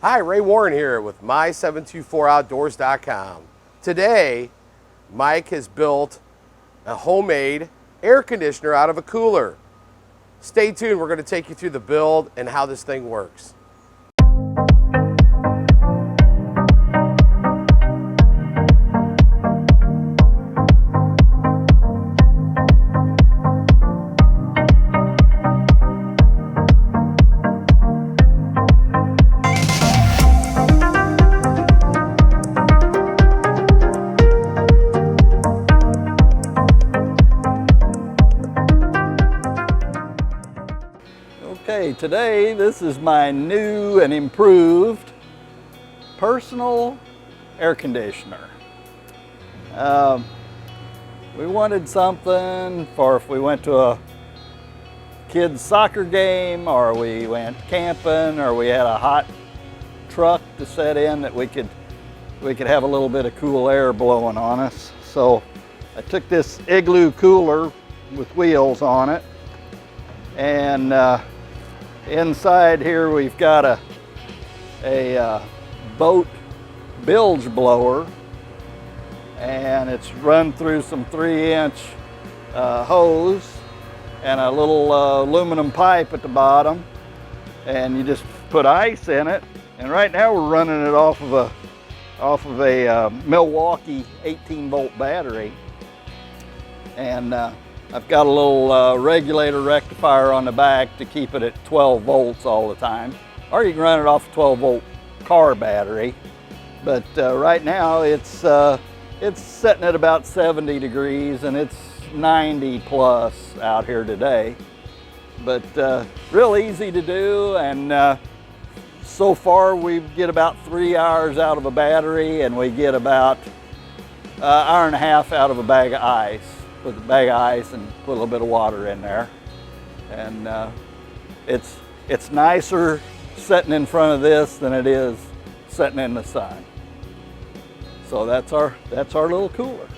Hi, Ray Warren here with My724Outdoors.com. Today, Mike has built a homemade air conditioner out of a cooler. Stay tuned, we're going to take you through the build and how this thing works. Okay, today this is my new and improved personal air conditioner. We wanted something for if we went to a kid's soccer game, or we went camping, or we had a hot truck to set in that we could have a little bit of cool air blowing on us. So I took this Igloo cooler with wheels on it, and inside here we've got a boat bilge blower, and it's run through some 3-inch hose and a little aluminum pipe at the bottom, and you just put ice in it. And right now we're running it off of a Milwaukee 18-volt battery, and I've got a little regulator rectifier on the back to keep it at 12 volts all the time. Or you can run it off a 12-volt car battery. But right now it's sitting at about 70 degrees, and it's 90 plus out here today. But real easy to do, and so far we get about 3 hours out of a battery, and we get about an hour and a half out of a bag of ice. With a bag of ice and put a little bit of water in there, and it's nicer sitting in front of this than it is sitting in the sun. So that's our little cooler.